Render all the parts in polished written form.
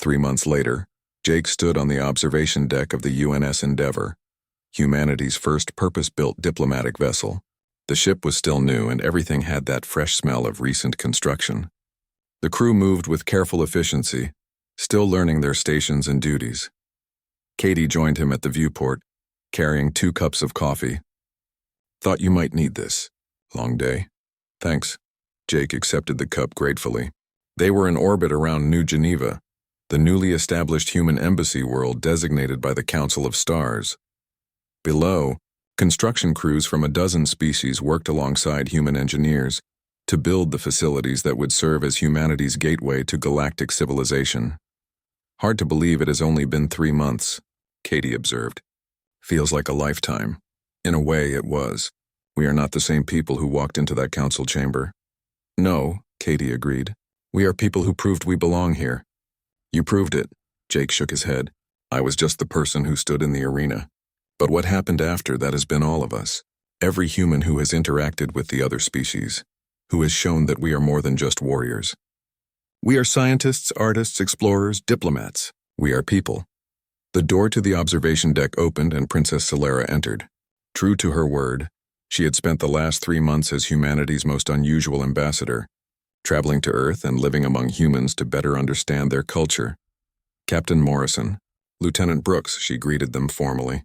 3 months later, Jake stood on the observation deck of the UNS Endeavour, humanity's first purpose-built diplomatic vessel. The ship was still new and everything had that fresh smell of recent construction. The crew moved with careful efficiency, still learning their stations and duties. Katie joined him at the viewport, carrying 2 cups of coffee. "Thought you might need this. Long day." "Thanks." Jake accepted the cup gratefully. They were in orbit around New Geneva, the newly established human embassy world designated by the Council of Stars. Below, construction crews from a dozen species worked alongside human engineers to build the facilities that would serve as humanity's gateway to galactic civilization. "Hard to believe it has only been 3 months, Katie observed. "Feels like a lifetime." In a way, it was. We are not the same people who walked into that council chamber. "No," Katie agreed. "We are people who proved we belong here." "You proved it," Jake shook his head. "I was just the person who stood in the arena. But what happened after that has been all of us. Every human who has interacted with the other species, who has shown that we are more than just warriors. We are scientists, artists, explorers, diplomats. We are people." The door to the observation deck opened and Princess Celera entered. True to her word, she had spent the last 3 months as humanity's most unusual ambassador, traveling to Earth and living among humans to better understand their culture. "Captain Morrison, Lieutenant Brooks," she greeted them formally.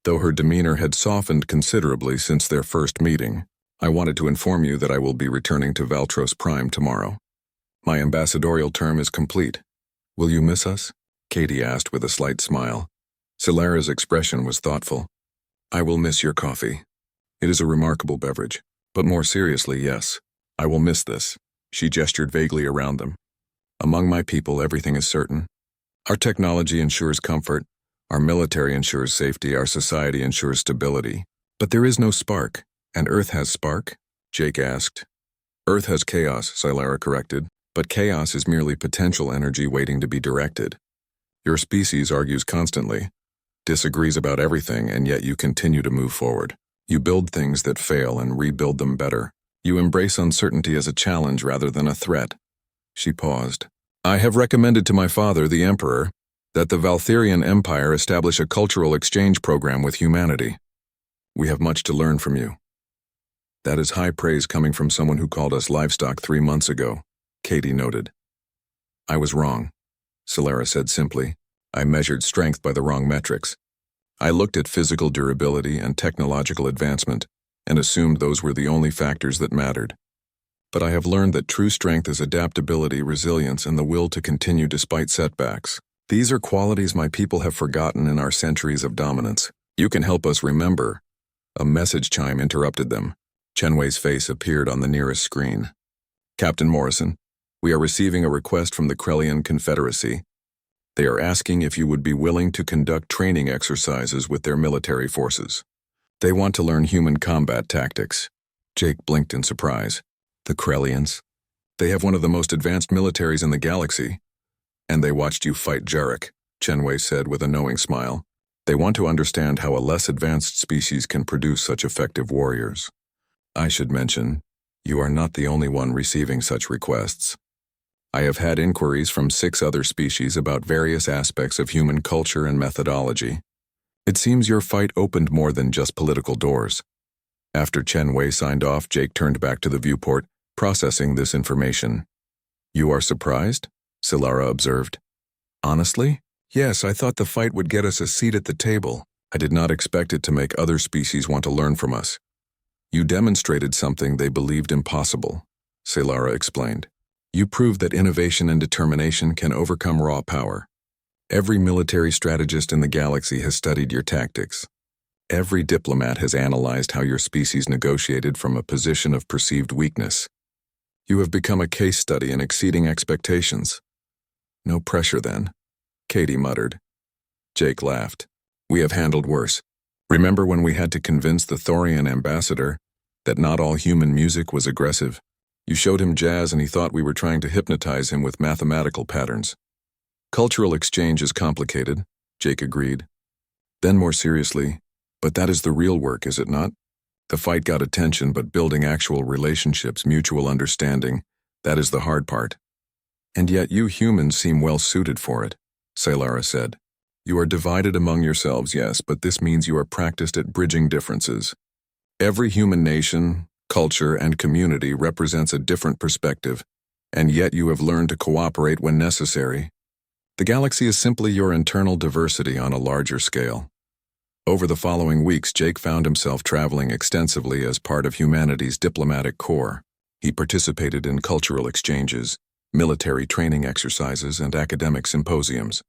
Though her demeanor had softened considerably since their first meeting, "I wanted to inform you that I will be returning to Valtros Prime tomorrow. My ambassadorial term is complete. Will you miss us?" Katie asked with a slight smile. Celera's expression was thoughtful. "I will miss your coffee. It is a remarkable beverage. But more seriously, yes, I will miss this." She gestured vaguely around them. "Among my people, everything is certain. Our technology ensures comfort, our military ensures safety, our society ensures stability. But there is no spark. And Earth has spark?" Jake asked. "Earth has chaos," Celera corrected. "But chaos is merely potential energy waiting to be directed. Your species argues constantly, disagrees about everything, and yet you continue to move forward. You build things that fail and rebuild them better. You embrace uncertainty as a challenge rather than a threat." She paused. "I have recommended to my father, the Emperor, that the Valtherian Empire establish a cultural exchange program with humanity. We have much to learn from you." "That is high praise coming from someone who called us livestock 3 months ago," Katie noted. "I was wrong," Celera said simply. "I measured strength by the wrong metrics. I looked at physical durability and technological advancement and assumed those were the only factors that mattered. But I have learned that true strength is adaptability, resilience, and the will to continue despite setbacks. These are qualities my people have forgotten in our centuries of dominance. You can help us remember." A message chime interrupted them. Chenwei's face appeared on the nearest screen. "Captain Morrison, we are receiving a request from the Krellian Confederacy. They are asking if you would be willing to conduct training exercises with their military forces. They want to learn human combat tactics." Jake blinked in surprise. "The Krellians? They have one of the most advanced militaries in the galaxy." "And they watched you fight Jarek," Chenwei said with a knowing smile. "They want to understand how a less advanced species can produce such effective warriors. I should mention, you are not the only one receiving such requests. I have had inquiries from 6 other species about various aspects of human culture and methodology. It seems your fight opened more than just political doors." After Chenwei signed off, Jake turned back to the viewport, processing this information. "You are surprised?" Celera observed. "Honestly? Yes, I thought the fight would get us a seat at the table. I did not expect it to make other species want to learn from us. You demonstrated something they believed impossible," Celera explained. "You proved that innovation and determination can overcome raw power. Every military strategist in the galaxy has studied your tactics. Every diplomat has analyzed how your species negotiated from a position of perceived weakness. You have become a case study in exceeding expectations." "No pressure then," Katie muttered. Jake laughed. "We have handled worse. Remember when we had to convince the Thorian ambassador that not all human music was aggressive? You showed him jazz and he thought we were trying to hypnotize him with mathematical patterns." "Cultural exchange is complicated," Jake agreed. Then more seriously, "But that is the real work, is it not? The fight got attention, but building actual relationships, mutual understanding, that is the hard part. And yet you humans seem well suited for it, Saylara said. You are divided among yourselves, yes, but this means you are practiced at bridging differences. Every human nation, culture, and community represents a different perspective, and yet you have learned to cooperate when necessary. The galaxy is simply your internal diversity on a larger scale. Over the following weeks, Jake found himself traveling extensively as part of humanity's diplomatic corps. He participated in cultural exchanges, military training exercises, and academic symposiums.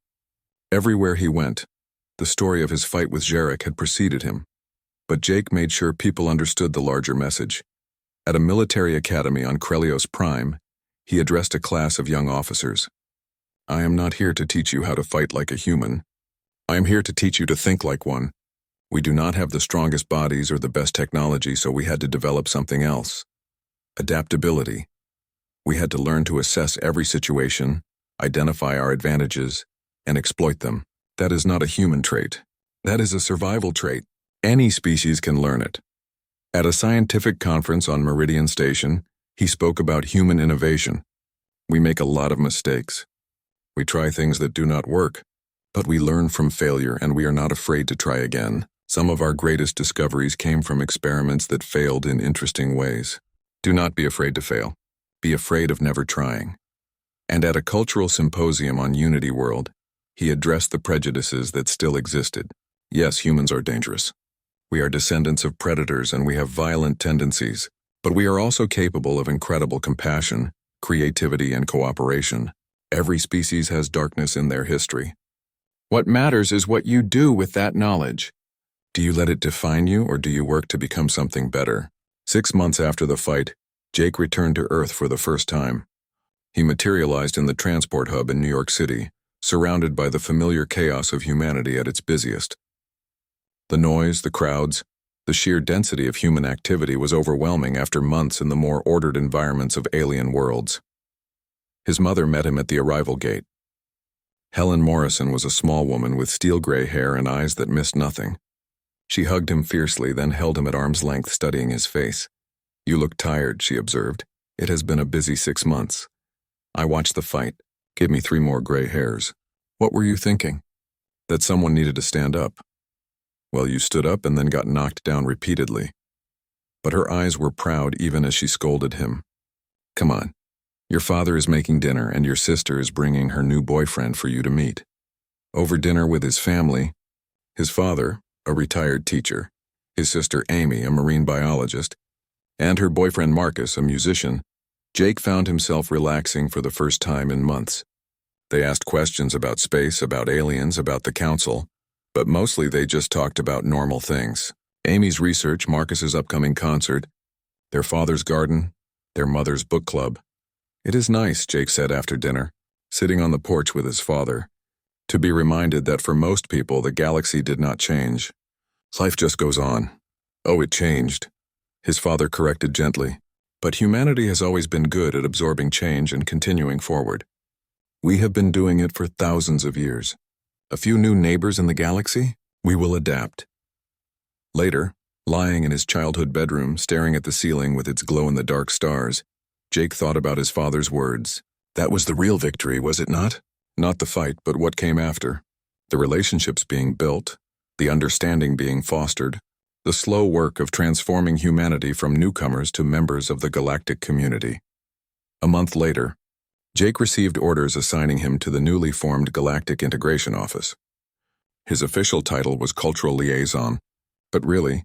Everywhere he went, the story of his fight with Jarek had preceded him. But Jake made sure people understood the larger message. At a military academy on Krelios Prime, he addressed a class of young officers. I am not here to teach you how to fight like a human. I am here to teach you to think like one. We do not have the strongest bodies or the best technology, so we had to develop something else. Adaptability. We had to learn to assess every situation, identify our advantages, and exploit them. That is not a human trait. That is a survival trait. Any species can learn it. At a scientific conference on Meridian Station, he spoke about human innovation. We make a lot of mistakes. We try things that do not work, but we learn from failure and we are not afraid to try again. Some of our greatest discoveries came from experiments that failed in interesting ways. Do not be afraid to fail. Be afraid of never trying. And at a cultural symposium on Unity World, he addressed the prejudices that still existed. Yes, humans are dangerous. We are descendants of predators and we have violent tendencies, but we are also capable of incredible compassion, creativity, and cooperation. Every species has darkness in their history. What matters is what you do with that knowledge. Do you let it define you or do you work to become something better? 6 months after the fight, Jake returned to Earth for the first time. He materialized in the transport hub in New York City, surrounded by the familiar chaos of humanity at its busiest. The noise, the crowds, the sheer density of human activity was overwhelming after months in the more ordered environments of alien worlds. His mother met him at the arrival gate. Helen Morrison was a small woman with steel-gray hair and eyes that missed nothing. She hugged him fiercely, then held him at arm's length, studying his face. You look tired, she observed. It has been a busy 6 months. I watched the fight. Give me 3 more gray hairs. What were you thinking? That someone needed to stand up. Well, you stood up and then got knocked down repeatedly. But her eyes were proud even as she scolded him. Come on. Your father is making dinner and your sister is bringing her new boyfriend for you to meet. Over dinner with his family, his father, a retired teacher, his sister Amy, a marine biologist, and her boyfriend Marcus, a musician, Jake found himself relaxing for the first time in months. They asked questions about space, about aliens, about the council, but mostly they just talked about normal things. Amy's research, Marcus's upcoming concert, their father's garden, their mother's book club. It is nice, Jake said after dinner, sitting on the porch with his father, to be reminded that for most people the galaxy did not change. Life just goes on. Oh, it changed, his father corrected gently. But humanity has always been good at absorbing change and continuing forward. We have been doing it for thousands of years. A few new neighbors in the galaxy? We will adapt. Later, lying in his childhood bedroom, staring at the ceiling with its glow-in-the-dark stars, Jake thought about his father's words. That was the real victory, was it not? Not the fight, but what came after. The relationships being built, the understanding being fostered, the slow work of transforming humanity from newcomers to members of the galactic community. A month later, Jake received orders assigning him to the newly formed Galactic Integration Office. His official title was Cultural Liaison, but really,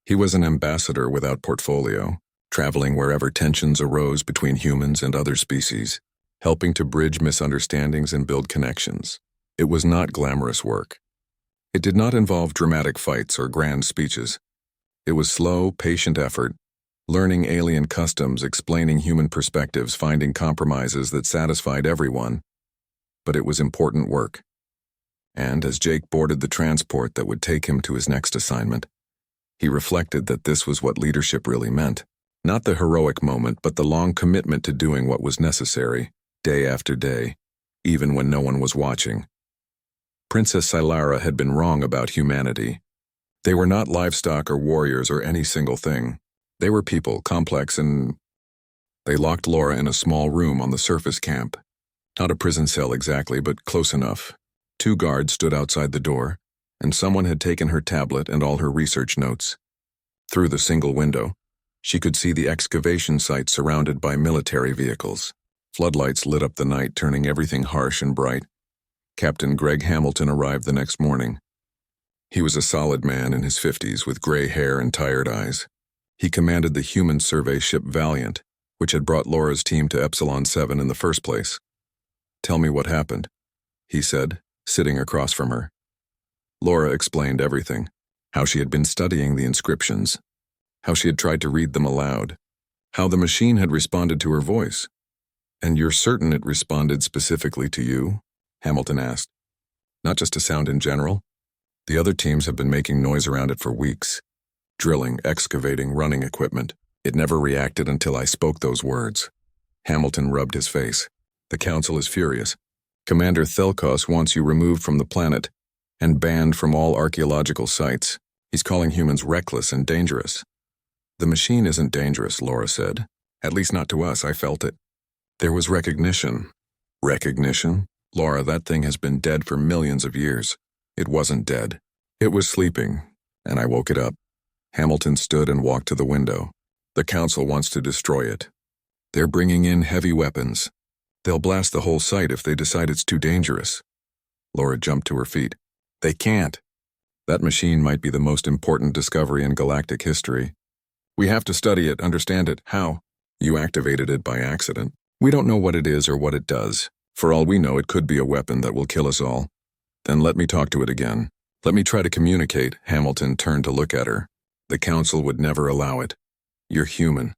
he was an ambassador without portfolio, traveling wherever tensions arose between humans and other species, helping to bridge misunderstandings and build connections. It was not glamorous work. It did not involve dramatic fights or grand speeches. It was slow, patient effort, learning alien customs, explaining human perspectives, finding compromises that satisfied everyone. But it was important work. And as Jake boarded the transport that would take him to his next assignment, he reflected that this was what leadership really meant. Not the heroic moment, but the long commitment to doing what was necessary, day after day, even when no one was watching. Princess Saylara had been wrong about humanity. They were not livestock or warriors or any single thing. They were people, complex and... They locked Laura in a small room on the surface camp. Not a prison cell exactly, but close enough. 2 guards stood outside the door, and someone had taken her tablet and all her research notes. Through the single window, she could see the excavation site surrounded by military vehicles. Floodlights lit up the night, turning everything harsh and bright. Captain Greg Hamilton arrived the next morning. He was a solid man in his 50s with gray hair and tired eyes. He commanded the human survey ship Valiant, which had brought Laura's team to Epsilon 7 in the first place. "Tell me what happened," he said, sitting across from her. Laura explained everything, how she had been studying the inscriptions, how she had tried to read them aloud, how the machine had responded to her voice. "And you're certain it responded specifically to you?" Hamilton asked. "Not just to sound in general? The other teams have been making noise around it for weeks. Drilling, excavating, running equipment. It never reacted until I spoke those words." Hamilton rubbed his face. "The Council is furious. Commander Thelkos wants you removed from the planet and banned from all archaeological sites. He's calling humans reckless and dangerous." "The machine isn't dangerous," Laura said. "At least not to us, I felt it." "There was recognition." "Recognition? Laura, that thing has been dead for millions of years." "It wasn't dead. It was sleeping, and I woke it up." Hamilton stood and walked to the window. "The Council wants to destroy it. They're bringing in heavy weapons. They'll blast the whole site if they decide it's too dangerous." Laura jumped to her feet. "They can't. That machine might be the most important discovery in galactic history. We have to study it, understand it. How? You activated it by accident. We don't know what it is or what it does. For all we know, it could be a weapon that will kill us all. Then let me talk to it again. Let me try to communicate." Hamilton turned to look at her. "The Council would never allow it. You're human.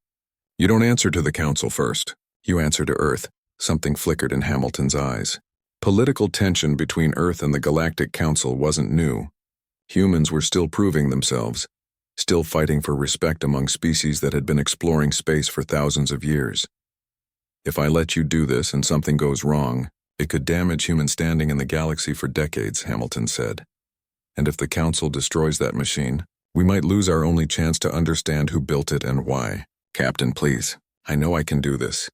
You don't answer to the Council first. You answer to Earth." Something flickered in Hamilton's eyes. Political tension between Earth and the Galactic Council wasn't new. Humans were still proving themselves, still fighting for respect among species that had been exploring space for thousands of years. "If I let you do this and something goes wrong, it could damage human standing in the galaxy for decades," Hamilton said. "And if the Council destroys that machine, we might lose our only chance to understand who built it and why. Captain, please. I know I can do this."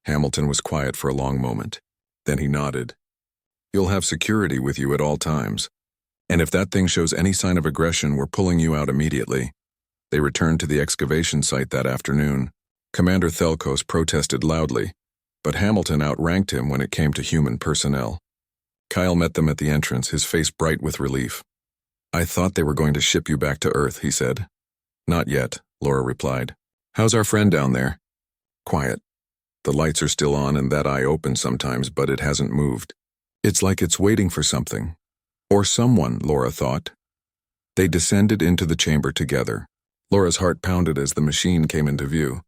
Hamilton was quiet for a long moment. Then he nodded. "You'll have security with you at all times. And if that thing shows any sign of aggression, we're pulling you out immediately." They returned to the excavation site that afternoon. Commander Thelkos protested loudly, but Hamilton outranked him when it came to human personnel. Kyle met them at the entrance, his face bright with relief. "I thought they were going to ship you back to Earth," he said. "Not yet," Laura replied. "How's our friend down there?" "Quiet. The lights are still on and that eye opens sometimes, but it hasn't moved. It's like it's waiting for something. Or someone," Laura thought. They descended into the chamber together. Laura's heart pounded as the machine came into view.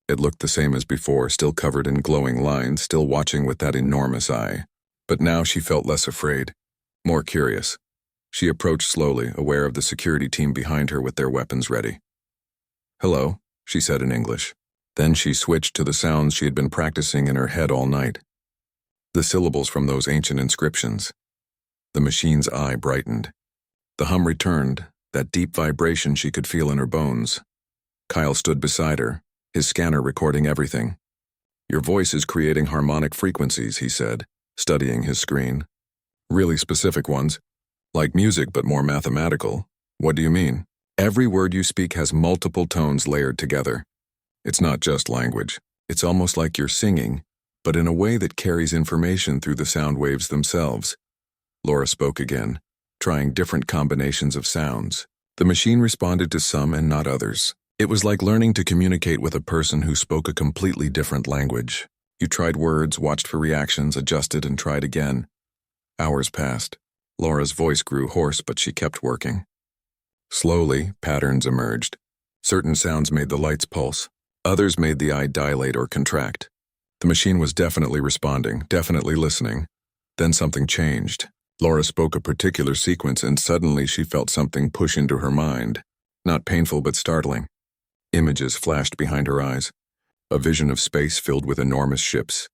It looked the same as before, still covered in glowing lines, still watching with that enormous eye. But now she felt less afraid, more curious. She approached slowly, aware of the security team behind her with their weapons ready. "Hello," she said in English. Then she switched to the sounds she had been practicing in her head all night. The syllables from those ancient inscriptions. The machine's eye brightened. The hum returned, that deep vibration she could feel in her bones. Kyle stood beside her, his scanner recording everything. "Your voice is creating harmonic frequencies," he said, studying his screen. "Really specific ones. Like music, but more mathematical." "What do you mean?" "Every word you speak has multiple tones layered together. It's not just language. It's almost like you're singing, but in a way that carries information through the sound waves themselves." Laura spoke again, trying different combinations of sounds. The machine responded to some and not others. It was like learning to communicate with a person who spoke a completely different language. You tried words, watched for reactions, adjusted, and tried again. Hours passed. Laura's voice grew hoarse, but she kept working. Slowly, patterns emerged. Certain sounds made the lights pulse. Others made the eye dilate or contract. The machine was definitely responding, definitely listening. Then something changed. Laura spoke a particular sequence, and suddenly she felt something push into her mind. Not painful, but startling. Images flashed behind her eyes. A vision of space filled with enormous ships.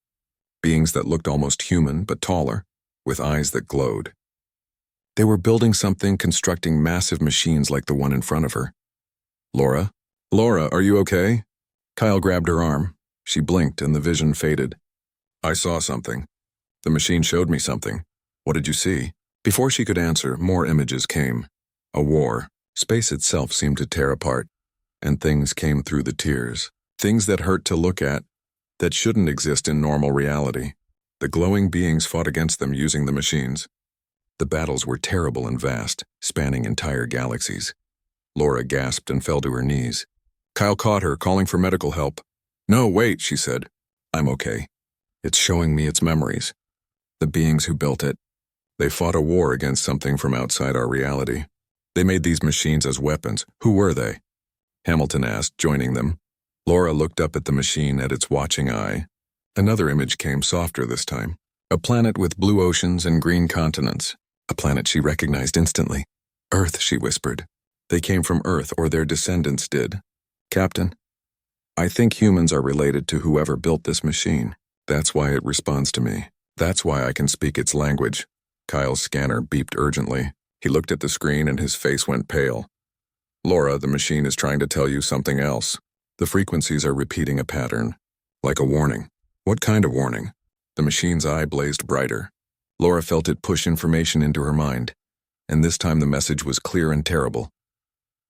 Beings that looked almost human, but taller, with eyes that glowed. They were building something, constructing massive machines like the one in front of her. "Laura? Laura, are you okay?" Kyle grabbed her arm. She blinked and the vision faded. "I saw something." The machine showed me something. What did you see? Before she could answer, more images came. A war. Space itself seemed to tear apart, and things came through the tears. Things that hurt to look at, that shouldn't exist in normal reality. The glowing beings fought against them using the machines. The battles were terrible and vast, spanning entire galaxies. Laura gasped and fell to her knees. Kyle caught her, calling for medical help. No, wait, she said. I'm okay. It's showing me its memories. The beings who built it. They fought a war against something from outside our reality. They made these machines as weapons. Who were they? Hamilton asked, joining them. Laura looked up at the machine at its watching eye. Another image came, softer this time. A planet with blue oceans and green continents. A planet she recognized instantly. Earth, she whispered. They came from Earth, or their descendants did. Captain, I think humans are related to whoever built this machine. That's why it responds to me. That's why I can speak its language. Kyle's scanner beeped urgently. He looked at the screen and his face went pale. Laura, the machine is trying to tell you something else. The frequencies are repeating a pattern. Like a warning. What kind of warning? The machine's eye blazed brighter. Laura felt it push information into her mind. And this time the message was clear and terrible.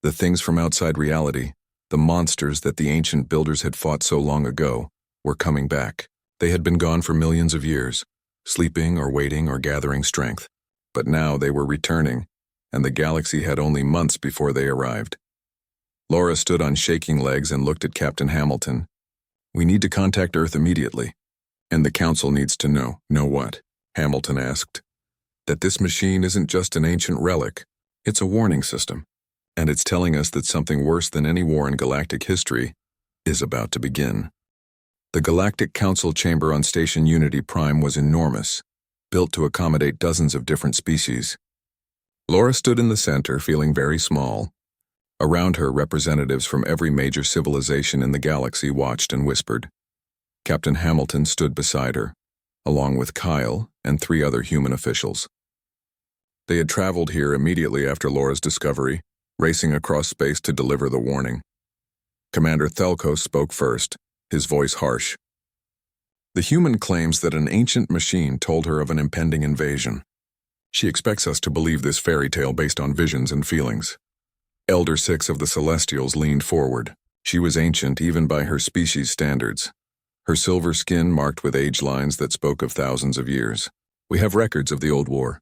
The things from outside reality, the monsters that the ancient builders had fought so long ago, were coming back. They had been gone for millions of years, sleeping or waiting or gathering strength. But now they were returning, and the galaxy had only months before they arrived. Laura stood on shaking legs and looked at Captain Hamilton. We need to contact Earth immediately. And the Council needs to know. Know what? Hamilton asked. That this machine isn't just an ancient relic. It's a warning system. And it's telling us that something worse than any war in galactic history is about to begin. The Galactic Council chamber on Station Unity Prime was enormous, built to accommodate dozens of different species. Laura stood in the center, feeling very small. Around her, representatives from every major civilization in the galaxy watched and whispered. Captain Hamilton stood beside her, along with Kyle and 3 other human officials. They had traveled here immediately after Laura's discovery, racing across space to deliver the warning. Commander Thelkos spoke first, his voice harsh. The human claims that an ancient machine told her of an impending invasion. She expects us to believe this fairy tale based on visions and feelings. Elder 6 of the Celestials leaned forward. She was ancient even by her species' standards. Her silver skin marked with age lines that spoke of thousands of years. We have records of the old war.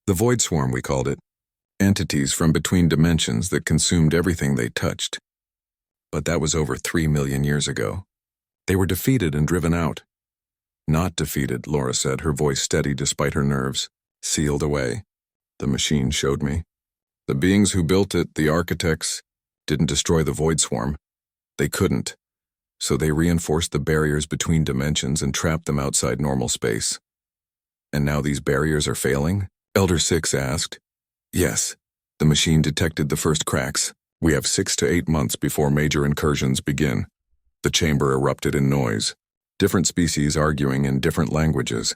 The Void Swarm, we called it. Entities from between dimensions that consumed everything they touched. But that was over 3 million years ago. They were defeated and driven out. Not defeated, Laura said, her voice steady despite her nerves. Sealed away. The machine showed me. The beings who built it, the architects, didn't destroy the Void Swarm. They couldn't. So they reinforced the barriers between dimensions and trapped them outside normal space. And now these barriers are failing? Elder 6 asked. Yes. The machine detected the first cracks. We have 6 to 8 months before major incursions begin. The chamber erupted in noise. Different species arguing in different languages.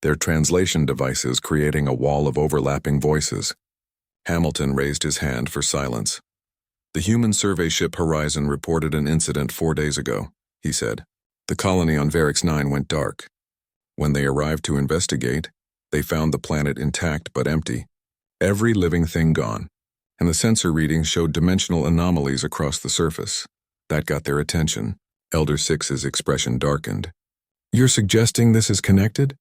Their translation devices creating a wall of overlapping voices. Hamilton raised his hand for silence. The human survey ship Horizon reported an incident 4 days ago, he said. The colony on Varix 9 went dark. When they arrived to investigate, they found the planet intact but empty. Every living thing gone. And the sensor readings showed dimensional anomalies across the surface. That got their attention. Elder 6's expression darkened. You're suggesting this is connected?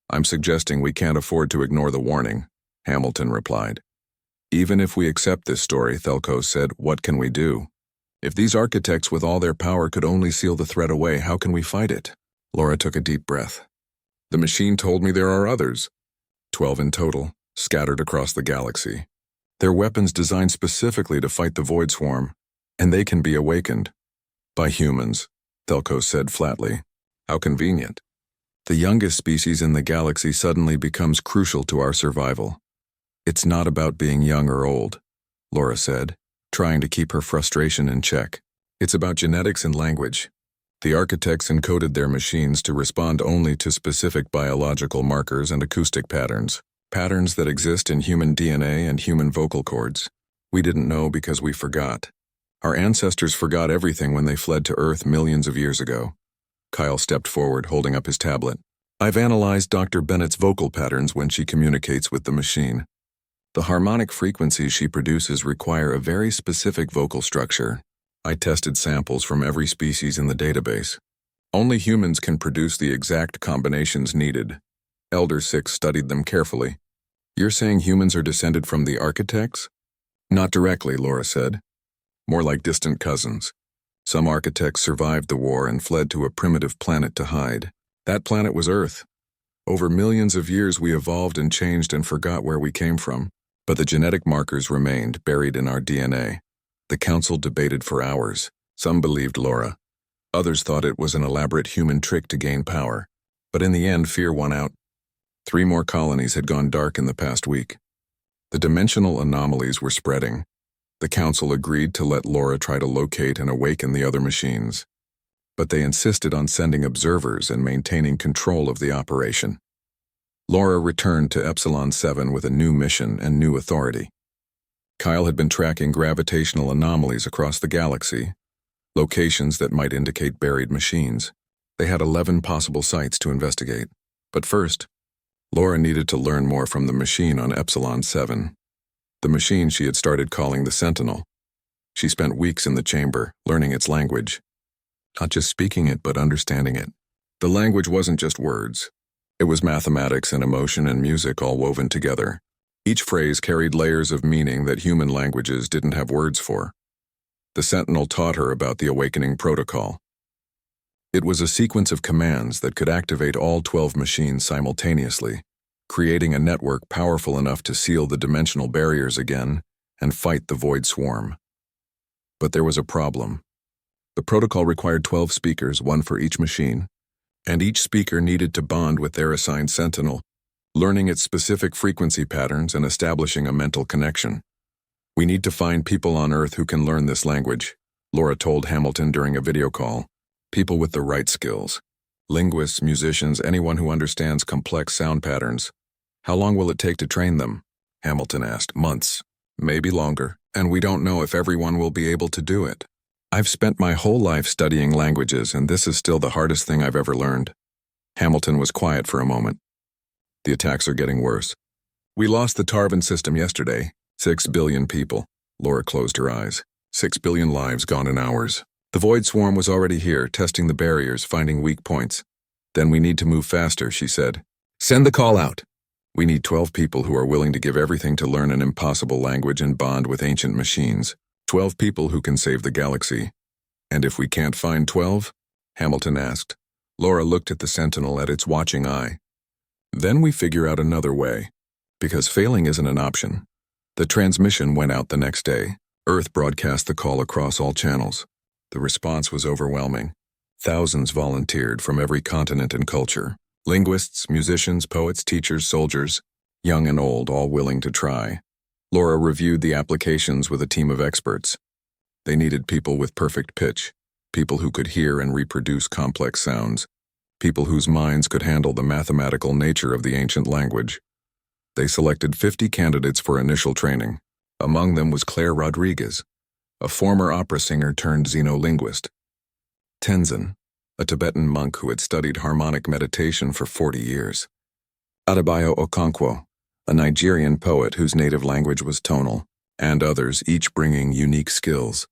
I'm suggesting we can't afford to ignore the warning, Hamilton replied. Even if we accept this story, Thelkos said, what can we do? If these architects with all their power could only seal the threat away, how can we fight it? Laura took a deep breath. The machine told me there are others. 12 in total, scattered across the galaxy. They're weapons designed specifically to fight the Void Swarm, and they can be awakened. By humans, Thelkos said flatly. How convenient. The youngest species in the galaxy suddenly becomes crucial to our survival. It's not about being young or old, Laura said, trying to keep her frustration in check. It's about genetics and language. The architects encoded their machines to respond only to specific biological markers and acoustic patterns, patterns that exist in human DNA and human vocal cords. We didn't know because we forgot. Our ancestors forgot everything when they fled to Earth millions of years ago. Kyle stepped forward, holding up his tablet. I've analyzed Dr. Bennett's vocal patterns when she communicates with the machine. The harmonic frequencies she produces require a very specific vocal structure. I tested samples from every species in the database. Only humans can produce the exact combinations needed. Elder 6 studied them carefully. You're saying humans are descended from the architects? Not directly, Laura said. More like distant cousins. Some architects survived the war and fled to a primitive planet to hide. That planet was Earth. Over millions of years we evolved and changed and forgot where we came from. But the genetic markers remained buried in our DNA. The council debated for hours. Some believed Laura. Others thought it was an elaborate human trick to gain power. But in the end, fear won out. 3 more colonies had gone dark in the past week. The dimensional anomalies were spreading. The council agreed to let Laura try to locate and awaken the other machines. But they insisted on sending observers and maintaining control of the operation. Laura returned to Epsilon 7 with a new mission and new authority. Kyle had been tracking gravitational anomalies across the galaxy, locations that might indicate buried machines. They had 11 possible sites to investigate. But first, Laura needed to learn more from the machine on Epsilon 7. The machine she had started calling the Sentinel. She spent weeks in the chamber, learning its language. Not just speaking it, but understanding it. The language wasn't just words. It was mathematics and emotion and music all woven together. Each phrase carried layers of meaning that human languages didn't have words for. The Sentinel taught her about the awakening protocol. It was a sequence of commands that could activate all 12 machines simultaneously, creating a network powerful enough to seal the dimensional barriers again and fight the Void Swarm. But there was a problem. The protocol required 12 speakers, 1 for each machine, and each speaker needed to bond with their assigned sentinel, learning its specific frequency patterns and establishing a mental connection. We need to find people on Earth who can learn this language, Laura told Hamilton during a video call. People with the right skills. Linguists, musicians, anyone who understands complex sound patterns. How long will it take to train them? Hamilton asked. Months, maybe longer, and we don't know if everyone will be able to do it. I've spent my whole life studying languages, and this is still the hardest thing I've ever learned. Hamilton was quiet for a moment. The attacks are getting worse. We lost the Tarvin system yesterday. 6 billion people. Laura closed her eyes. 6 billion lives gone in hours. The Void Swarm was already here, testing the barriers, finding weak points. Then we need to move faster, she said. Send the call out. We need 12 people who are willing to give everything to learn an impossible language and bond with ancient machines. 12 people who can save the galaxy. And if we can't find 12? Hamilton asked. Laura looked at the Sentinel at its watching eye. Then we figure out another way. Because failing isn't an option. The transmission went out the next day. Earth broadcast the call across all channels. The response was overwhelming. Thousands volunteered from every continent and culture. Linguists, musicians, poets, teachers, soldiers, young and old, all willing to try. Laura reviewed the applications with a team of experts. They needed people with perfect pitch, people who could hear and reproduce complex sounds, people whose minds could handle the mathematical nature of the ancient language. They selected 50 candidates for initial training. Among them was Claire Rodriguez, a former opera singer turned xenolinguist. Tenzin, a Tibetan monk who had studied harmonic meditation for 40 years. Adebayo Okonkwo, a Nigerian poet whose native language was tonal, and others, each bringing unique skills.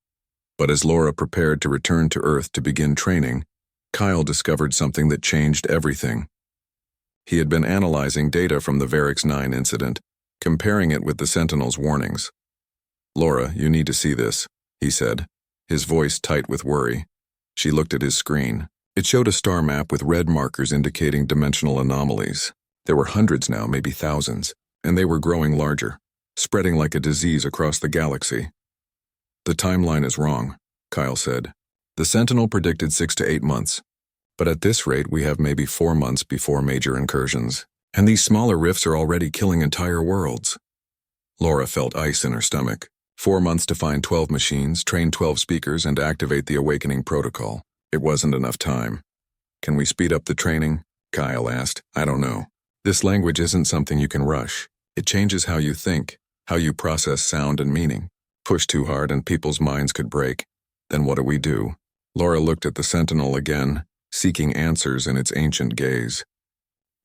But as Laura prepared to return to Earth to begin training, Kyle discovered something that changed everything. He had been analyzing data from the Varix 9 incident, comparing it with the Sentinel's warnings. Laura, you need to see this, he said, his voice tight with worry. She looked at his screen. It showed a star map with red markers indicating dimensional anomalies. There were hundreds now, maybe thousands, and they were growing larger, spreading like a disease across the galaxy. The timeline is wrong, Kyle said. The Sentinel predicted 6 to 8 months. But at this rate, we have maybe 4 months before major incursions. And these smaller rifts are already killing entire worlds. Laura felt ice in her stomach. 4 months to find 12 machines, train 12 speakers, and activate the awakening protocol. It wasn't enough time. Can we speed up the training? Kyle asked. I don't know. This language isn't something you can rush. It changes how you think, how you process sound and meaning. Push too hard and people's minds could break. Then what do we do? Laura looked at the Sentinel again, seeking answers in its ancient gaze.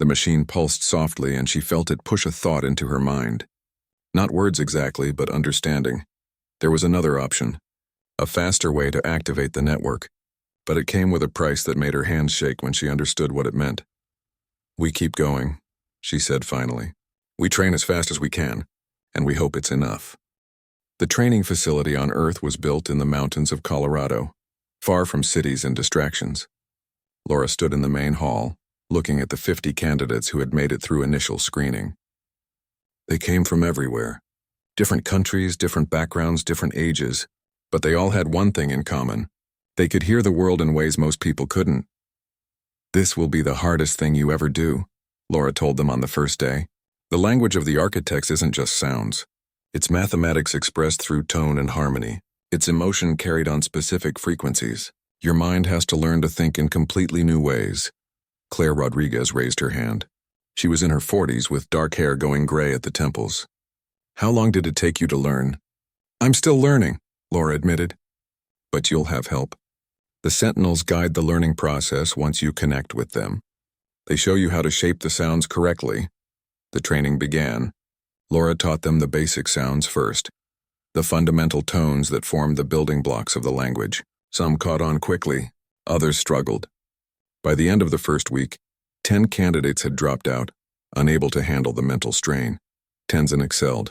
The machine pulsed softly, and she felt it push a thought into her mind. Not words exactly, but understanding. There was another option, a faster way to activate the network, but it came with a price that made her hands shake when she understood what it meant. "We keep going," she said finally. "We train as fast as we can, and we hope it's enough." The training facility on Earth was built in the mountains of Colorado, far from cities and distractions. Laura stood in the main hall, looking at the 50 candidates who had made it through initial screening. They came from everywhere. Different countries, different backgrounds, different ages, but they all had one thing in common. They could hear the world in ways most people couldn't. "This will be the hardest thing you ever do," Laura told them on the first day. "The language of the architects isn't just sounds. It's mathematics expressed through tone and harmony. It's emotion carried on specific frequencies. Your mind has to learn to think in completely new ways." Claire Rodriguez raised her hand. She was in her 40s with dark hair going gray at the temples. "How long did it take you to learn?" "I'm still learning," Laura admitted. "But you'll have help. The Sentinels guide the learning process once you connect with them. They show you how to shape the sounds correctly." The training began. Laura taught them the basic sounds first, the fundamental tones that formed the building blocks of the language. Some caught on quickly, others struggled. By the end of the first week, 10 candidates had dropped out, unable to handle the mental strain. Tenzin excelled.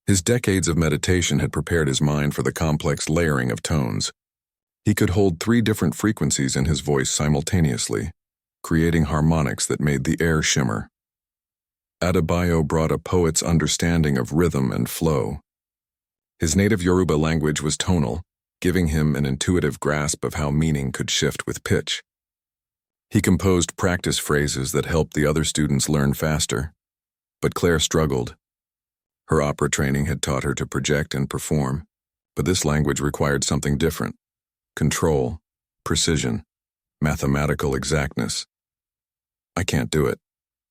His decades of meditation had prepared his mind for the complex layering of tones. He could hold 3 different frequencies in his voice simultaneously, creating harmonics that made the air shimmer. Adebayo brought a poet's understanding of rhythm and flow. His native Yoruba language was tonal, giving him an intuitive grasp of how meaning could shift with pitch. He composed practice phrases that helped the other students learn faster. But Claire struggled. Her opera training had taught her to project and perform, but this language required something different: control, precision, mathematical exactness. "I can't do it,"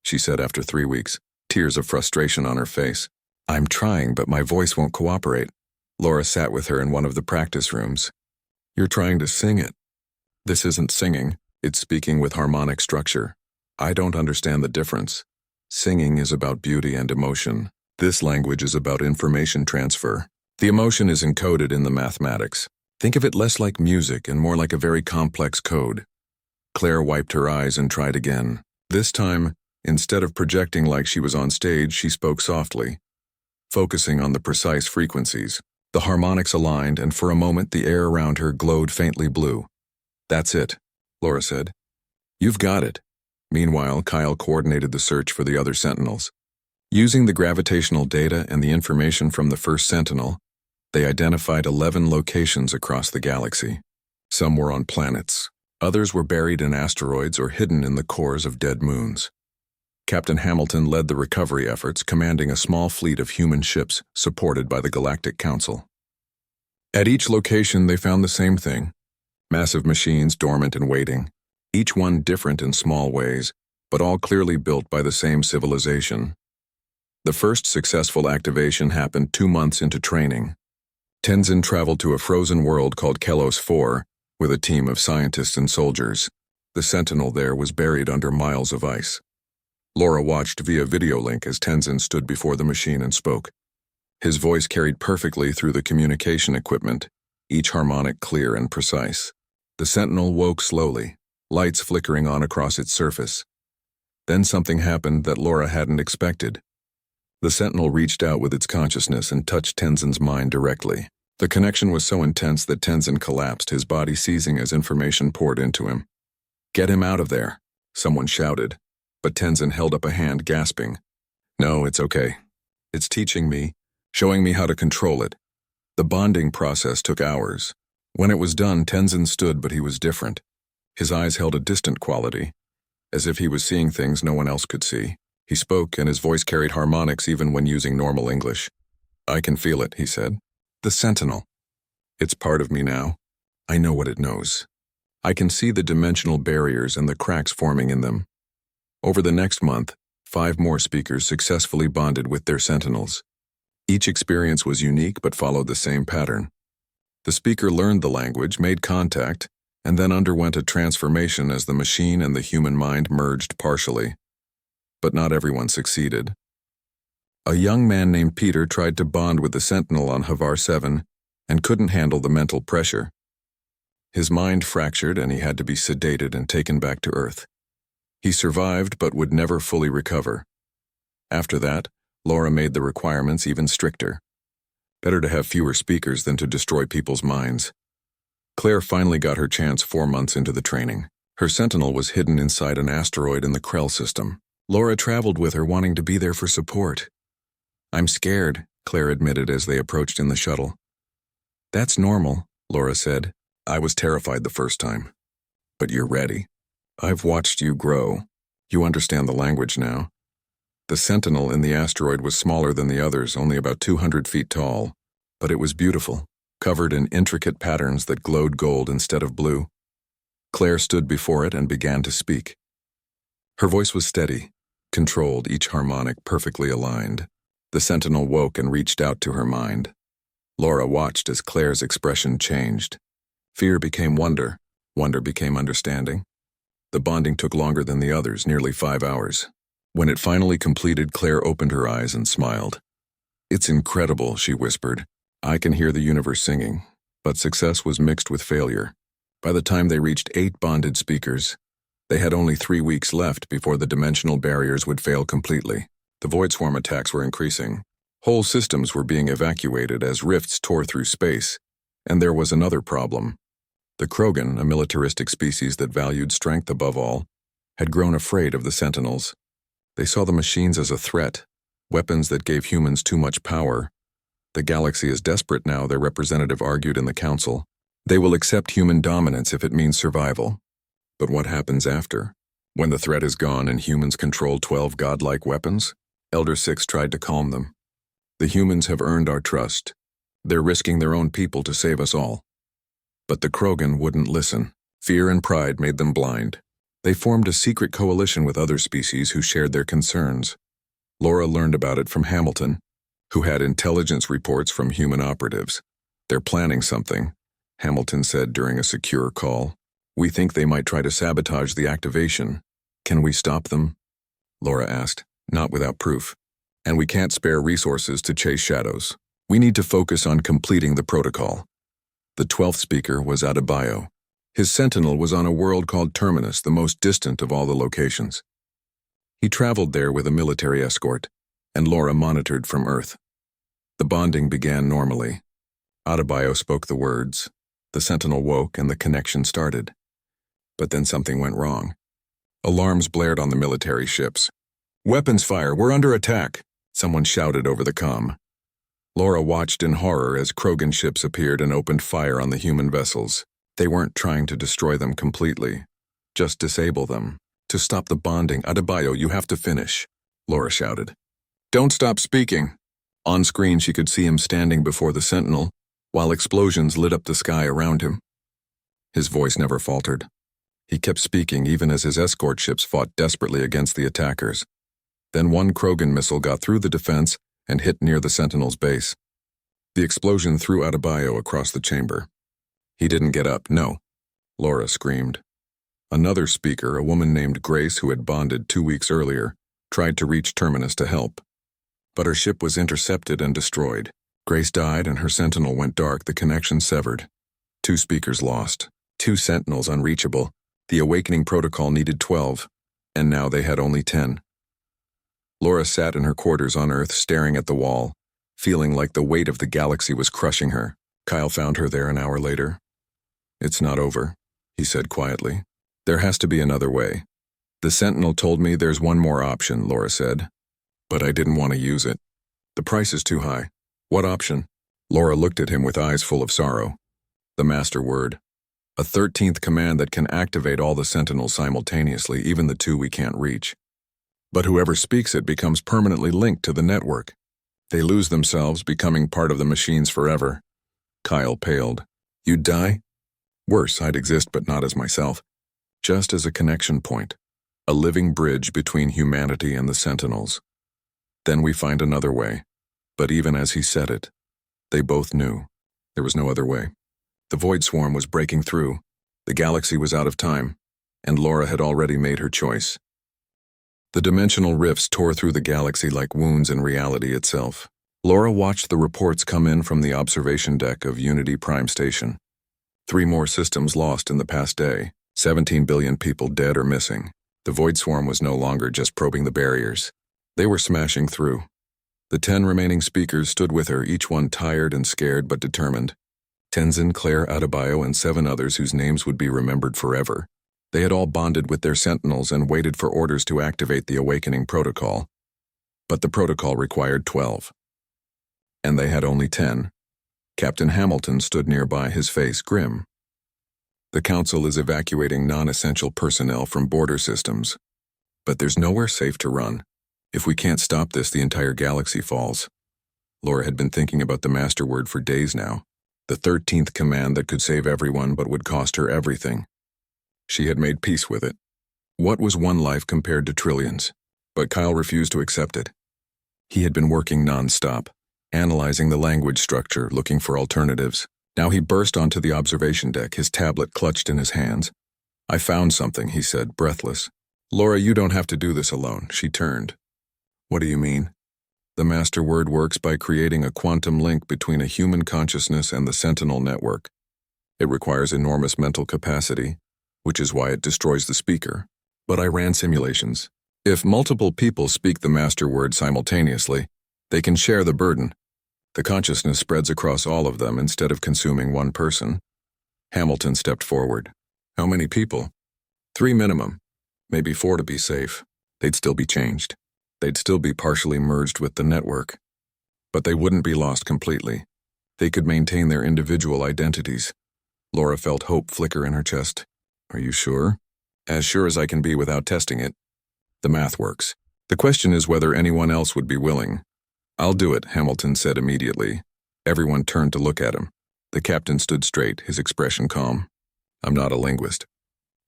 she said after 3 weeks, tears of frustration on her face. "I'm trying, but my voice won't cooperate." Laura sat with her in one of the practice rooms. "You're trying to sing it." "This isn't singing, it's speaking with harmonic structure. I don't understand the difference. Singing is about beauty and emotion. This language is about information transfer. The emotion is encoded in the mathematics. Think of it less like music and more like a very complex code." Claire wiped her eyes and tried again. This time, instead of projecting like she was on stage, she spoke softly, focusing on the precise frequencies. The harmonics aligned, and for a moment the air around her glowed faintly blue. "That's it," Laura said. "You've got it." Meanwhile, Kyle coordinated the search for the other Sentinels. Using the gravitational data and the information from the first Sentinel, they identified 11 locations across the galaxy. Some were on planets. Others were buried in asteroids or hidden in the cores of dead moons. Captain Hamilton led the recovery efforts, commanding a small fleet of human ships supported by the Galactic Council. At each location, they found the same thing: massive machines dormant and waiting, each one different in small ways, but all clearly built by the same civilization. The first successful activation happened 2 months into training. Tenzin traveled to a frozen world called Kelos 4 with a team of scientists and soldiers. The Sentinel there was buried under miles of ice. Laura watched via video link as Tenzin stood before the machine and spoke. His voice carried perfectly through the communication equipment, each harmonic clear and precise. The Sentinel woke slowly, lights flickering on across its surface. Then something happened that Laura hadn't expected. The Sentinel reached out with its consciousness and touched Tenzin's mind directly. The connection was so intense that Tenzin collapsed, his body seizing as information poured into him. "Get him out of there," someone shouted, but Tenzin held up a hand, gasping. "No, it's okay. It's teaching me, showing me how to control it." The bonding process took hours. When it was done, Tenzin stood, but he was different. His eyes held a distant quality, as if he was seeing things no one else could see. He spoke, and his voice carried harmonics even when using normal English. "I can feel it," he said. "The Sentinel. It's part of me now. I know what it knows. I can see the dimensional barriers and the cracks forming in them." Over the next month, 5 more speakers successfully bonded with their Sentinels. Each experience was unique but followed the same pattern. The speaker learned the language, made contact, and then underwent a transformation as the machine and the human mind merged partially. But not everyone succeeded. A young man named Peter tried to bond with the Sentinel on HFY 7 and couldn't handle the mental pressure. His mind fractured and he had to be sedated and taken back to Earth. He survived but would never fully recover. After that, Laura made the requirements even stricter. Better to have fewer speakers than to destroy people's minds. Claire finally got her chance 4 months into the training. Her Sentinel was hidden inside an asteroid in the Krell system. Laura traveled with her, wanting to be there for support. "I'm scared," Claire admitted as they approached in the shuttle. "That's normal," Laura said. "I was terrified the first time. But you're ready. I've watched you grow. You understand the language now." The Sentinel in the asteroid was smaller than the others, only about 200 feet tall. But it was beautiful, covered in intricate patterns that glowed gold instead of blue. Claire stood before it and began to speak. Her voice was steady, controlled, each harmonic perfectly aligned. The Sentinel woke and reached out to her mind. Laura watched as Claire's expression changed. Fear became wonder. Wonder became understanding. The bonding took longer than the others, nearly 5 hours. When it finally completed, Claire opened her eyes and smiled. "It's incredible," she whispered. "I can hear the universe singing." But success was mixed with failure. By the time they reached 8 bonded speakers, they had only 3 weeks left before the dimensional barriers would fail completely. The void swarm attacks were increasing. Whole systems were being evacuated as rifts tore through space. And there was another problem. The Krogan, a militaristic species that valued strength above all, had grown afraid of the Sentinels. They saw the machines as a threat, weapons that gave humans too much power. "The galaxy is desperate now," their representative argued in the council. "They will accept human dominance if it means survival." But what happens after? When the threat is gone and humans control 12 godlike weapons? Elder Six tried to calm them. "The humans have earned our trust. They're risking their own people to save us all." But the Krogan wouldn't listen. Fear and pride made them blind. They formed a secret coalition with other species who shared their concerns. Laura learned about it from Hamilton, who had intelligence reports from human operatives. "They're planning something," Hamilton said during a secure call. "We think they might try to sabotage the activation. Can we stop them?" Laura asked. "Not without proof. And we can't spare resources to chase shadows. We need to focus on completing the protocol." The 12th speaker was Adebayo. His Sentinel was on a world called Terminus, the most distant of all the locations. He traveled there with a military escort, and Laura monitored from Earth. The bonding began normally. Adebayo spoke the words. The Sentinel woke and the connection started. But then something went wrong. Alarms blared on the military ships. "Weapons fire, we're under attack," someone shouted over the comm. Laura watched in horror as Krogan ships appeared and opened fire on the human vessels. They weren't trying to destroy them completely, just disable them. "To stop the bonding, Adebayo, you have to finish," Laura shouted. "Don't stop speaking." On screen she could see him standing before the Sentinel, while explosions lit up the sky around him. His voice never faltered. He kept speaking even as his escort ships fought desperately against the attackers. Then one Krogan missile got through the defense and hit near the Sentinel's base. The explosion threw Adebayo across the chamber. He didn't get up, no. Laura screamed. Another speaker, a woman named Grace who had bonded 2 weeks earlier, tried to reach Terminus to help. But her ship was intercepted and destroyed. Grace died and her Sentinel went dark, the connection severed. 2 speakers lost. 2 Sentinels unreachable. The awakening protocol needed 12, and now they had only 10. Laura sat in her quarters on Earth, staring at the wall, feeling like the weight of the galaxy was crushing her. Kyle found her there an hour later. "It's not over," he said quietly. "There has to be another way." "The Sentinel told me there's one more option," Laura said. "But I didn't want to use it. The price is too high." "What option?" Laura looked at him with eyes full of sorrow. "The master word. A 13th command that can activate all the Sentinels simultaneously, even the 2 we can't reach. But whoever speaks it becomes permanently linked to the network. They lose themselves, becoming part of the machines forever." Kyle paled. "You'd die?" "Worse, I'd exist but not as myself. Just as a connection point. A living bridge between humanity and the Sentinels. Then we find another way." But even as he said it, they both knew. There was no other way. The void swarm was breaking through. The galaxy was out of time, and Laura had already made her choice. The dimensional rifts tore through the galaxy like wounds in reality itself. Laura watched the reports come in from the observation deck of Unity Prime Station. 3 more systems lost in the past day, 17 billion people dead or missing. The Void Swarm was no longer just probing the barriers. They were smashing through. The 10 remaining speakers stood with her, each one tired and scared but determined. Tenzin, Claire, Adebayo, and 7 others whose names would be remembered forever. They had all bonded with their sentinels and waited for orders to activate the awakening protocol. But the protocol required 12. And they had only 10. Captain Hamilton stood nearby, his face grim. The Council is evacuating non-essential personnel from border systems. But there's nowhere safe to run. If we can't stop this, the entire galaxy falls. Laura had been thinking about the master word for days now. The 13th command that could save everyone but would cost her everything. She had made peace with it. What was one life compared to trillions? But Kyle refused to accept it. He had been working non-stop, analyzing the language structure, looking for alternatives. Now he burst onto the observation deck, his tablet clutched in his hands. "I found something," he said, breathless. "Laura, you don't have to do this alone." She turned. "What do you mean?" "The master word works by creating a quantum link between a human consciousness and the Sentinel network. It requires enormous mental capacity, which is why it destroys the speaker. But I ran simulations. If multiple people speak the master word simultaneously, they can share the burden. The consciousness spreads across all of them instead of consuming one person." Hamilton stepped forward. "How many people?" 3 minimum. Maybe 4 to be safe. They'd still be changed. They'd still be partially merged with the network. But they wouldn't be lost completely. They could maintain their individual identities. Laura felt hope flicker in her chest. "Are you sure?" "As sure as I can be without testing it. The math works. The question is whether anyone else would be willing." "I'll do it," Hamilton said immediately. Everyone turned to look at him. The captain stood straight, his expression calm. "I'm not a linguist.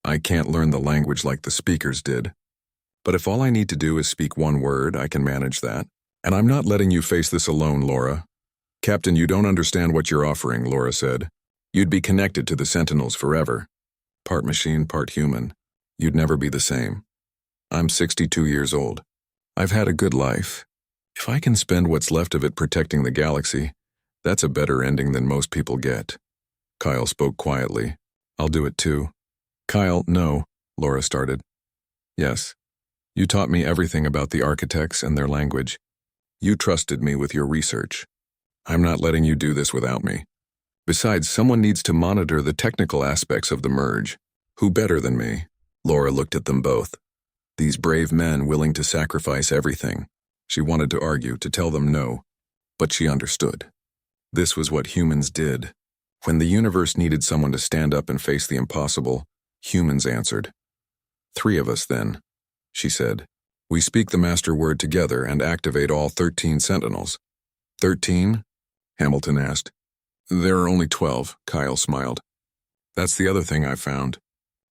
I can't learn the language like the speakers did. But if all I need to do is speak one word, I can manage that. And I'm not letting you face this alone, Laura." "Captain, you don't understand what you're offering," Laura said. "You'd be connected to the Sentinels forever. Part machine, part human. You'd never be the same. I'm 62 years old. I've had a good life. If I can spend what's left of it protecting the galaxy, that's a better ending than most people get." Kyle spoke quietly. "I'll do it too." "Kyle, no," Laura started. "Yes. You taught me everything about the architects and their language. You trusted me with your research. I'm not letting you do this without me. Besides, someone needs to monitor the technical aspects of the merge. Who better than me?" Laura looked at them both. These brave men willing to sacrifice everything. She wanted to argue, to tell them no, but she understood. This was what humans did. When the universe needed someone to stand up and face the impossible, humans answered. "3 of us, then," she said. "We speak the master word together and activate all 13 sentinels." 13? Hamilton asked. "There are only 12, Kyle smiled. "That's the other thing I found.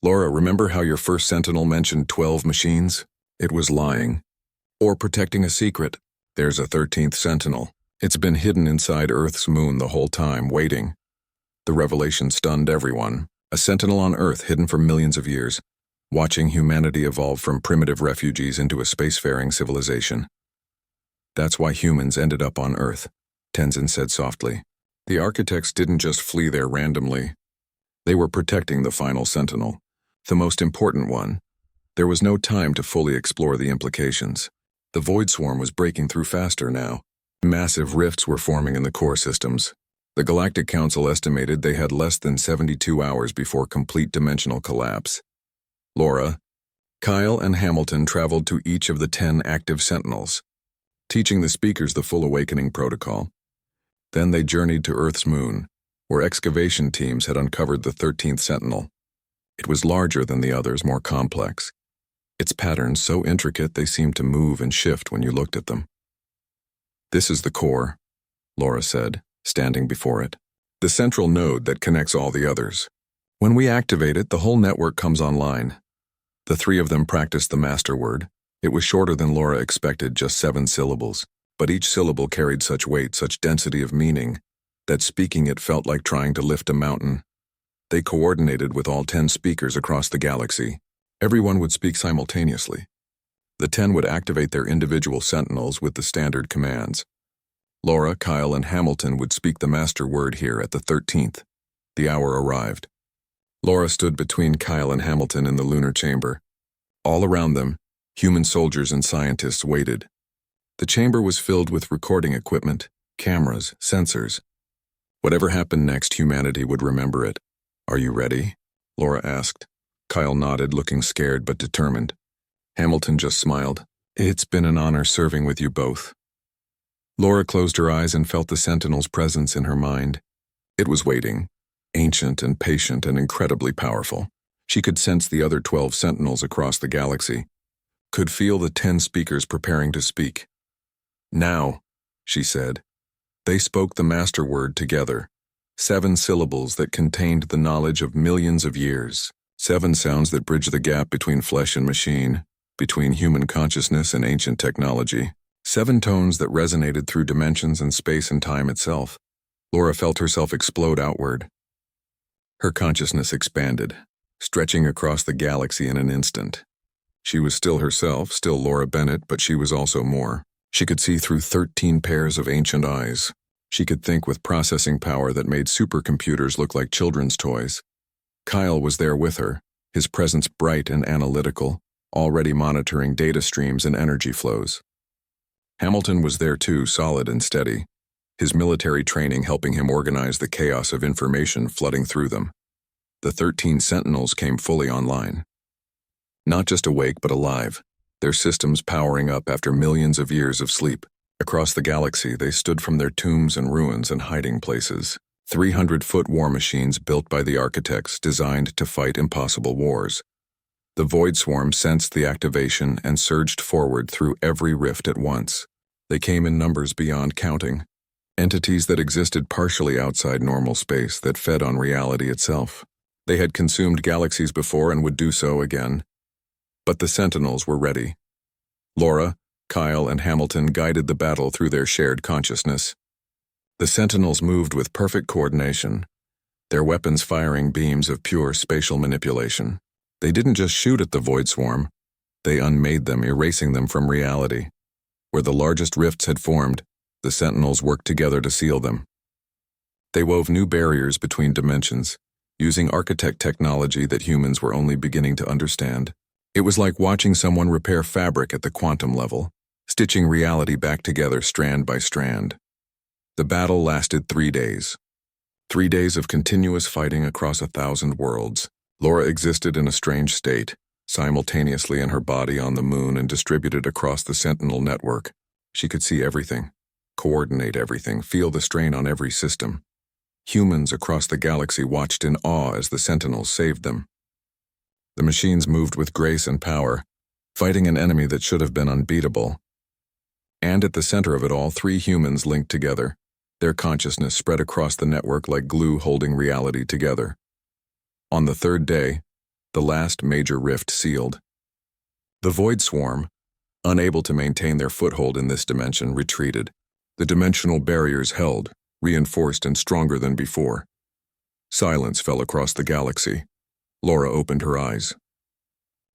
Laura, remember how your first sentinel mentioned 12 machines? It was lying. Or protecting a secret. There's a 13th sentinel. It's been hidden inside Earth's moon the whole time, waiting." The revelation stunned everyone. A sentinel on Earth hidden for millions of years, watching humanity evolve from primitive refugees into a spacefaring civilization. "That's why humans ended up on Earth," Tenzin said softly. "The architects didn't just flee there randomly. They were protecting the final sentinel, the most important one. There was no time to fully explore the implications. The Void Swarm was breaking through faster now. Massive rifts were forming in the core systems. The Galactic Council estimated they had less than 72 hours before complete dimensional collapse. Laura, Kyle, and Hamilton traveled to each of the 10 active sentinels, teaching the speakers the full awakening protocol. Then they journeyed to Earth's moon, where excavation teams had uncovered the 13th sentinel. It was larger than the others, more complex. Its patterns so intricate they seemed to move and shift when you looked at them. "This is the core," Laura said, standing before it. "The central node that connects all the others. When we activate it, the whole network comes online." The 3 of them practiced the master word. It was shorter than Laura expected, just 7 syllables, but each syllable carried such weight, such density of meaning, that speaking it felt like trying to lift a mountain. They coordinated with all 10 speakers across the galaxy. Everyone would speak simultaneously. The 10 would activate their individual sentinels with the standard commands. Laura, Kyle, and Hamilton would speak the master word here at the 13th. The hour arrived. Laura stood between Kyle and Hamilton in the lunar chamber. All around them, human soldiers and scientists waited. The chamber was filled with recording equipment, cameras, sensors. Whatever happened next, humanity would remember it. "Are you ready?" Laura asked. Kyle nodded, looking scared but determined. Hamilton just smiled. "It's been an honor serving with you both." Laura closed her eyes and felt the Sentinel's presence in her mind. It was waiting, ancient and patient and incredibly powerful. She could sense the other 12 Sentinels across the galaxy, could feel the 10 speakers preparing to speak. "Now," she said. They spoke the master word together, 7 syllables that contained the knowledge of millions of years, 7 sounds that bridge the gap between flesh and machine, between human consciousness and ancient technology, 7 tones that resonated through dimensions and space and time itself. Laura felt herself explode outward. Her consciousness expanded, stretching across the galaxy in an instant. She was still herself, still Laura Bennett, but she was also more. She could see through 13 pairs of ancient eyes. She could think with processing power that made supercomputers look like children's toys. Kyle was there with her, his presence bright and analytical, already monitoring data streams and energy flows. Hamilton was there too, solid and steady, his military training helping him organize the chaos of information flooding through them. The 13 Sentinels came fully online. Not just awake, but alive, their systems powering up after millions of years of sleep. Across the galaxy, they stood from their tombs and ruins and hiding places. 300-foot war machines built by the architects designed to fight impossible wars. The Void Swarm sensed the activation and surged forward through every rift at once. They came in numbers beyond counting. Entities that existed partially outside normal space that fed on reality itself. They had consumed galaxies before and would do so again. But the Sentinels were ready. Laura, Kyle, and Hamilton guided the battle through their shared consciousness. The Sentinels moved with perfect coordination, their weapons firing beams of pure spatial manipulation. They didn't just shoot at the Void Swarm, they unmade them, erasing them from reality. Where the largest rifts had formed, the Sentinels worked together to seal them. They wove new barriers between dimensions, using architect technology that humans were only beginning to understand. It was like watching someone repair fabric at the quantum level, stitching reality back together strand by strand. The battle lasted 3 days. 3 days of continuous fighting across 1,000 worlds. Laura existed in a strange state, simultaneously in her body on the moon and distributed across the Sentinel network. She could see everything, coordinate everything, feel the strain on every system. Humans across the galaxy watched in awe as the Sentinels saved them. The machines moved with grace and power, fighting an enemy that should have been unbeatable. And at the center of it all, 3 humans linked together, their consciousness spread across the network like glue holding reality together. On the 3rd day, the last major rift sealed. The Void Swarm, unable to maintain their foothold in this dimension, retreated. The dimensional barriers held, reinforced and stronger than before. Silence fell across the galaxy. Laura opened her eyes.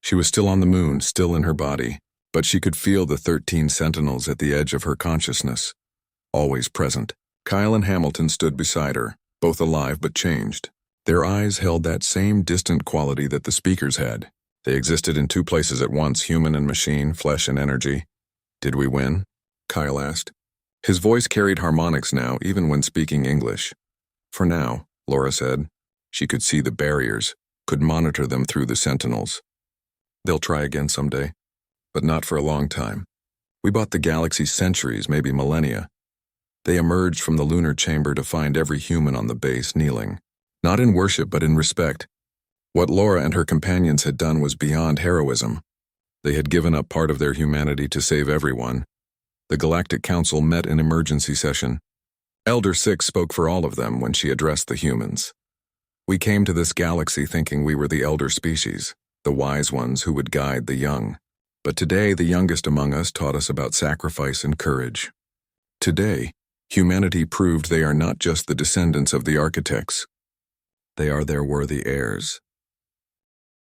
She was still on the moon, still in her body, but she could feel the 13 Sentinels at the edge of her consciousness, always present. Kyle and Hamilton stood beside her, both alive but changed. Their eyes held that same distant quality that the speakers had. They existed in 2 places at once, human and machine, flesh and energy. "Did we win?" Kyle asked. His voice carried harmonics now, even when speaking English. "For now," Laura said. She could see the barriers, could monitor them through the Sentinels. "They'll try again someday, but not for a long time. We bought the galaxy centuries, maybe millennia." They emerged from the lunar chamber to find every human on the base kneeling. Not in worship, but in respect. What Laura and her companions had done was beyond heroism. They had given up part of their humanity to save everyone. The Galactic Council met in emergency session. Elder 6 spoke for all of them when she addressed the humans. "We came to this galaxy thinking we were the elder species, the wise ones who would guide the young. But today, the youngest among us taught us about sacrifice and courage. Today, humanity proved they are not just the descendants of the architects. They are their worthy heirs.